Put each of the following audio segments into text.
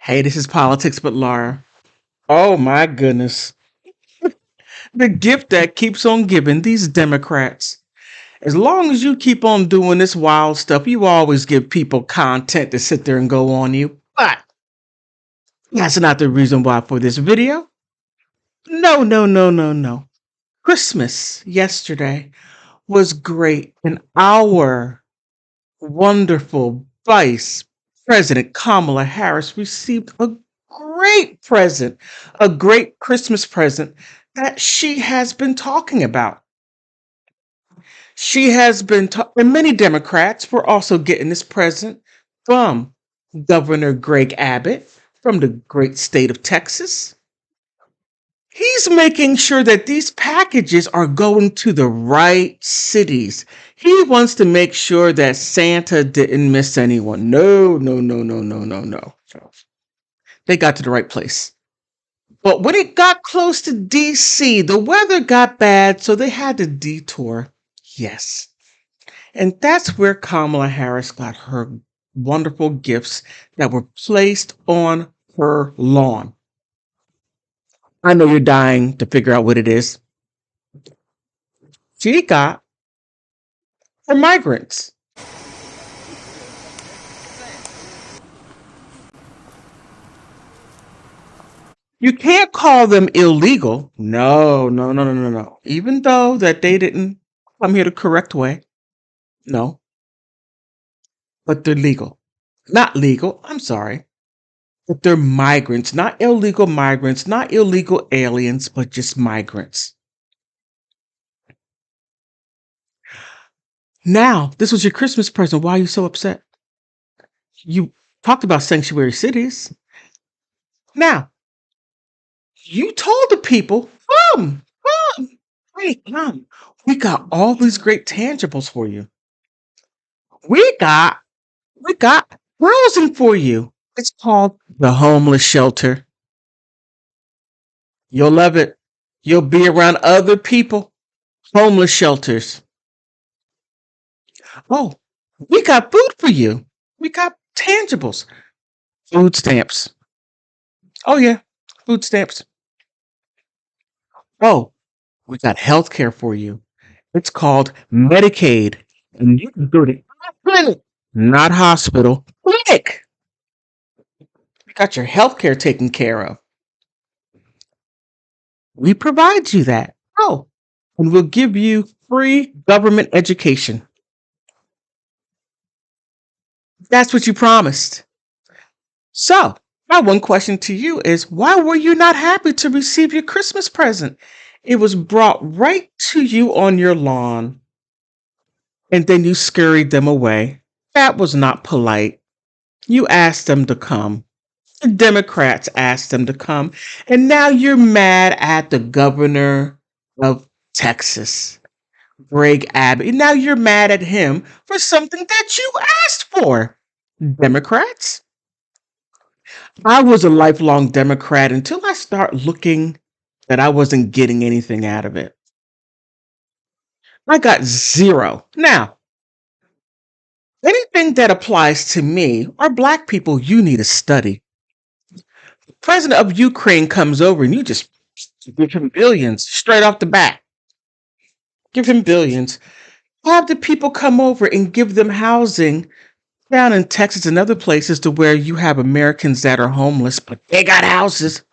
Hey, this is Politics but Laura. Oh my goodness. The gift that keeps on giving, these Democrats. As long as you keep on doing this wild stuff, you always give people content to sit there and go on you. But that's not the reason why for this video. No, no, no, no, no. Christmas yesterday was great, and our wonderful Vice President Kamala Harris received a great present, a great Christmas present that she has been talking about. She has been, and many Democrats were also getting this present from Governor Greg Abbott from the great state of Texas. He's making sure that these packages are going to the right cities. He wants to make sure that Santa didn't miss anyone. No, no, no, no, no, no, no. They got to the right place. But when it got close to DC, the weather got bad, so they had to detour. Yes. And that's where Kamala Harris got her wonderful gifts that were placed on her lawn. I know you're dying to figure out what it is. She got for migrants. You can't call them illegal. No, no, no, no, no, no. Even though that they didn't come here the correct way. No. But they're legal. Not legal, I'm sorry. But they're migrants, not illegal migrants, not illegal aliens, but just migrants. Now, this was your Christmas present. Why are you so upset? You talked about sanctuary cities. Now, you told the people, come, hey, come. We got all these great tangibles for you. We got housing for you. It's called the homeless shelter. You'll love it. You'll be around other people. Homeless shelters. Oh, we got food for you. We got tangibles. Food stamps. Oh, yeah, food stamps. Oh, we got health care for you. It's called Medicaid. And you can go to clinic, not hospital, clinic. You got your health care taken care of. We provide you that. Oh, and we'll give you free government education. That's what you promised. So, my one question to you is why were you not happy to receive your Christmas present? It was brought right to you on your lawn, and then you scurried them away. That was not polite. You asked them to come. The Democrats asked them to come, and now you're mad at the governor of Texas, Greg Abbott. Now you're mad at him for something that you asked for. Democrats? I was a lifelong Democrat until I start looking that I wasn't getting anything out of it. I got zero. Now, anything that applies to me or black people, you need to study. The president of Ukraine comes over and you just give him billions straight off the bat. Give him billions. Have the people come over and give them housing down in Texas and other places to where you have Americans that are homeless, but they got houses.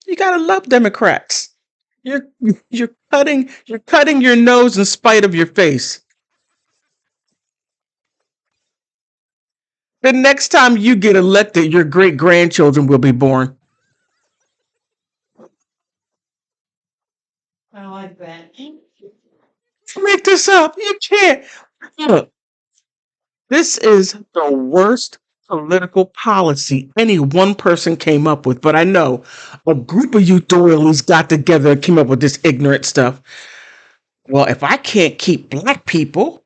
You gotta love Democrats. You're cutting your nose in spite of your face. The next time you get elected, your great grandchildren will be born. I like that. Make this up. You can't. Look, this is the worst political policy any one person came up with, but I know a group of you doilies got together and came up with this ignorant stuff. Well, if I can't keep black people,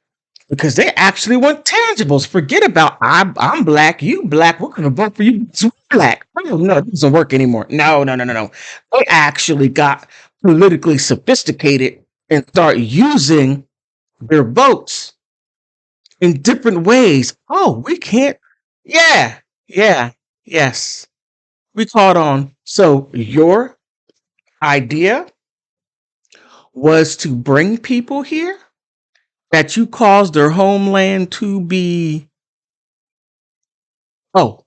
because they actually want tangibles. Forget about I'm black, you black, we're gonna vote for you. It's black. Oh, no, it doesn't work anymore. No, no, no, no, no. They actually got politically sophisticated and start using their votes in different ways. Oh, we can't. Yeah. Yeah. Yes. We caught on. So your idea was to bring people here that you caused their homeland to be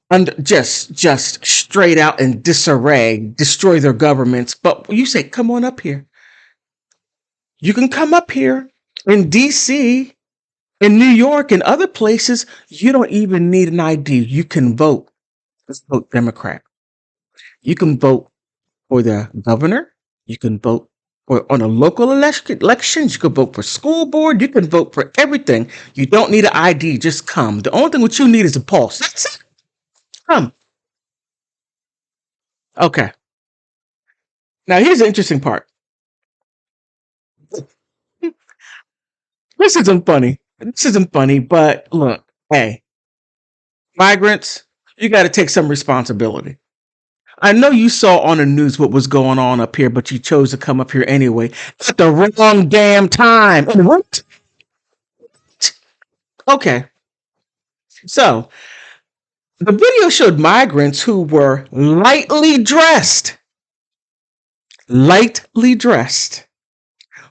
under just straight out in disarray, destroy their governments. But you say, come on up here. You can come up here in DC, in New York, and other places. You don't even need an ID. You can vote. Let's vote Democrat. You can vote for the governor. You can vote for on a local elections. You can vote for school board. You can vote for everything. You don't need an ID. Just come. The only thing what you need is a pulse. That's it. Come. Okay. Now here's the interesting part. This isn't funny. This isn't funny, but look, hey, migrants, you got to take some responsibility. I know you saw on the news what was going on up here, but you chose to come up here anyway at the wrong damn time. And what? Okay, so the video showed migrants who were lightly dressed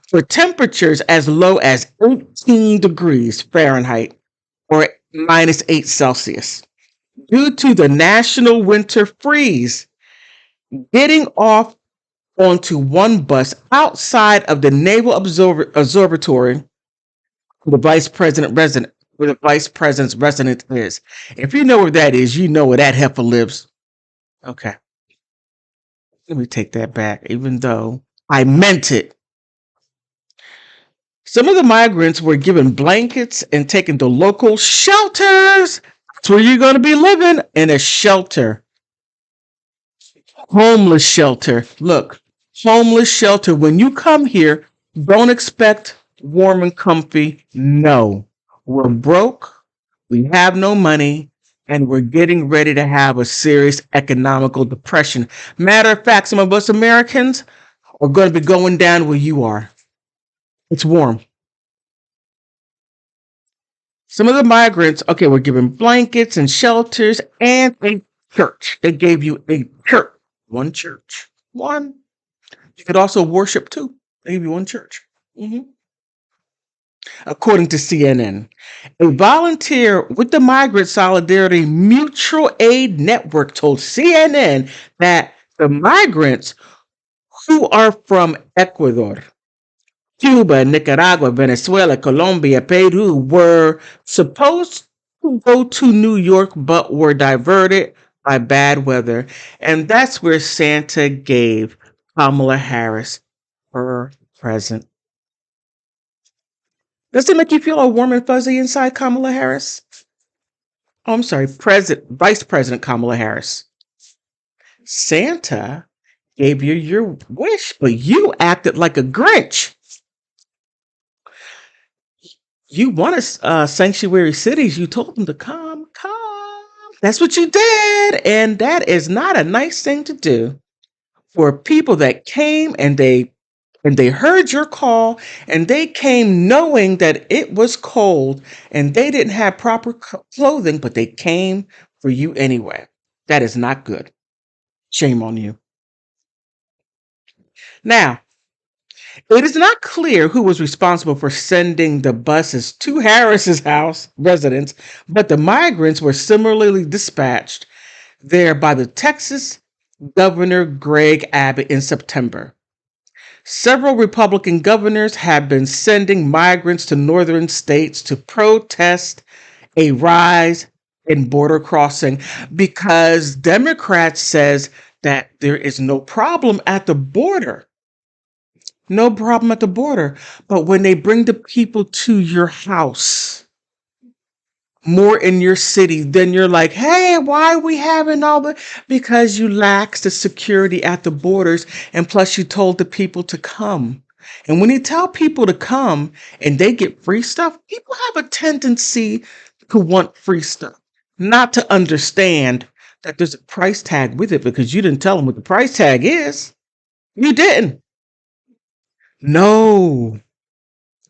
for temperatures as low as 18 degrees Fahrenheit or -8 Celsius due to the national winter freeze, getting off onto one bus outside of the Naval Observatory where the vice president's residence is. If you know where that is, you know where that heifer lives. Okay, let me take that back, even though I meant it. Some of the migrants were given blankets and taken to local shelters. That's where you're going to be living, in a shelter. Homeless shelter. Look, homeless shelter. When you come here, don't expect warm and comfy. No, we're broke. We have no money. And we're getting ready to have a serious economical depression. Matter of fact, some of us Americans are going to be going down where you are. It's warm. Some of the migrants, okay, were given blankets and shelters and a church. They gave you a church. One church. One. You could also worship too. They gave you one church. Mhm. According to CNN, a volunteer with the Migrant Solidarity Mutual Aid Network told CNN that the migrants who are from Ecuador, Cuba, Nicaragua, Venezuela, Colombia, Peru were supposed to go to New York but were diverted by bad weather. And that's where Santa gave Kamala Harris her present. Does it make you feel all warm and fuzzy inside, Kamala Harris? Oh, I'm sorry, Vice President Kamala Harris. Santa gave you your wish, but you acted like a Grinch. You wanted sanctuary cities. You told them to come, come. That's what you did. And that is not a nice thing to do for people that came and they heard your call and they came knowing that it was cold and they didn't have proper clothing, but they came for you anyway. That is not good. Shame on you. Now, it is not clear who was responsible for sending the buses to Harris's house residence, but the migrants were similarly dispatched there by the Texas Governor Greg Abbott in September. Several Republican governors have been sending migrants to northern states to protest a rise in border crossing because Democrats says that there is no problem at the border. No problem at the border. But when they bring the people to your house, more in your city, then you're like, hey, why are we having all the? Because you lax the security at the borders. And plus, you told the people to come. And when you tell people to come and they get free stuff, people have a tendency to want free stuff, not to understand that there's a price tag with it because you didn't tell them what the price tag is. You didn't. No,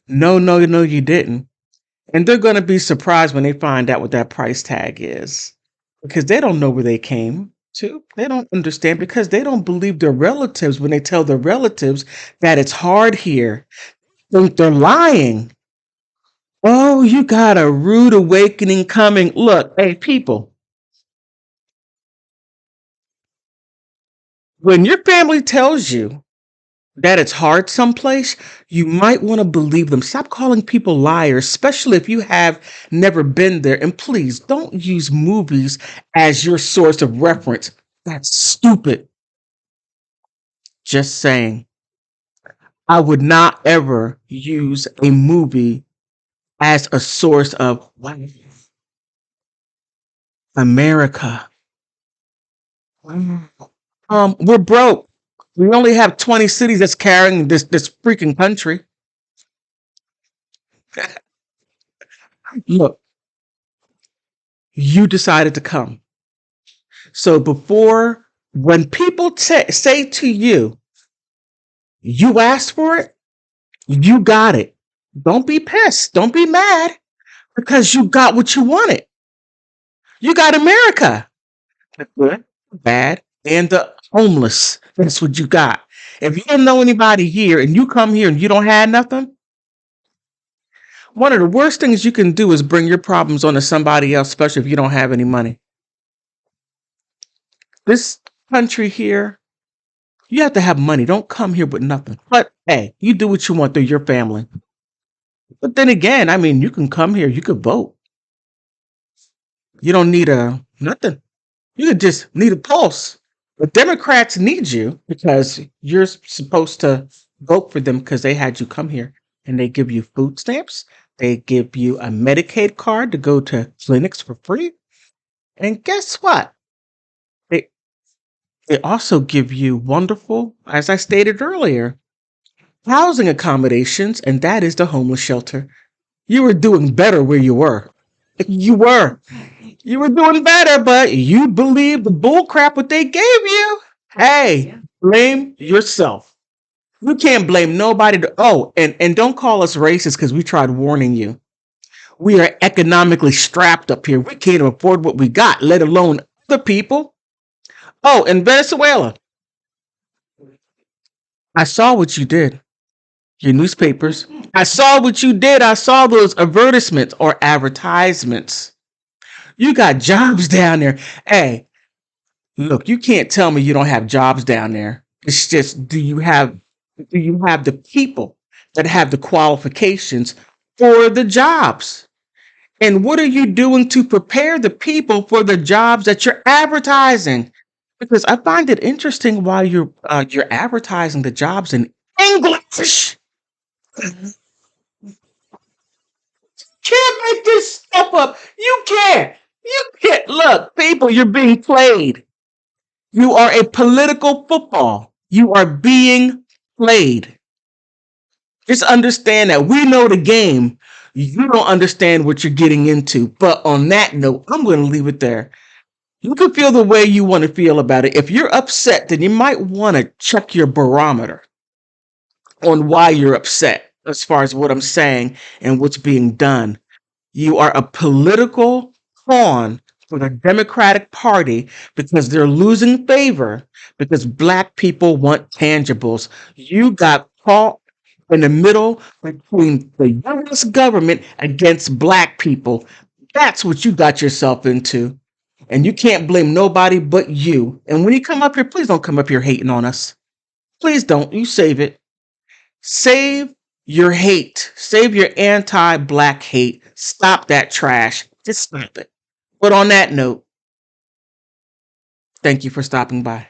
no, you didn't. And they're going to be surprised when they find out what that price tag is. because they don't know where they came to. They don't understand because they don't believe their relatives when they tell their relatives that it's hard here. Think they're lying. Oh, you got a rude awakening coming. Look, hey, people, when your family tells you that it's hard someplace, you might want to believe them. Stop calling people liars, especially if you have never been there. And please don't use movies as your source of reference. That's stupid. Just saying. I would not ever use a movie as a source of wow, America. Wow. We're broke. We only have 20 cities that's carrying this freaking country. Look, you decided to come. So before, when people say to you, you asked for it, you got it. Don't be pissed. Don't be mad because you got what you wanted. You got America. The good, the bad, and the homeless. That's what you got. If you don't know anybody here and you come here and you don't have nothing, one of the worst things you can do is bring your problems onto somebody else, especially if you don't have any money. This country here, you have to have money. Don't come here with nothing. But hey, you do what you want through your family. But then again, I mean, you can come here, you could vote. You don't need a nothing. You could just need a pulse. The Democrats need you because you're supposed to vote for them because they had you come here and they give you food stamps. They give you a Medicaid card to go to clinics for free. And guess what? They, they also give you wonderful, as I stated earlier, housing accommodations, and that is the homeless shelter. You were doing better where you were. You were. You were doing better, but you believed the bull crap what they gave you. Hey, blame yourself. You can't blame nobody. Oh, and don't call us racist because we tried warning you. We are economically strapped up here. We can't afford what we got, let alone other people. Oh, in Venezuela, I saw what you did. Your newspapers. I saw what you did. I saw those advertisements or advertisements. You got jobs down there. Hey, look, you can't tell me you don't have jobs down there. It's just do you have the people that have the qualifications for the jobs? And what are you doing to prepare the people for the jobs that you're advertising? Because I find it interesting why you're advertising the jobs in English. Can't make this stuff up. You can't. You can't. Look, people, you're being played. You are a political football. You are being played. Just understand that we know the game. You don't understand what you're getting into. But on that note, I'm going to leave it there. You can feel the way you want to feel about it. If you're upset, then you might want to check your barometer on why you're upset as far as what I'm saying and what's being done. You are a political pawn for the Democratic Party because they're losing favor because black people want tangibles. You got caught in the middle between the US government against black people. That's what you got yourself into. And you can't blame nobody but you. And when you come up here, please don't come up here hating on us. Please don't. You save it. Save your hate. Save your anti-black hate. Stop that trash. Just stop it. But on that note, thank you for stopping by.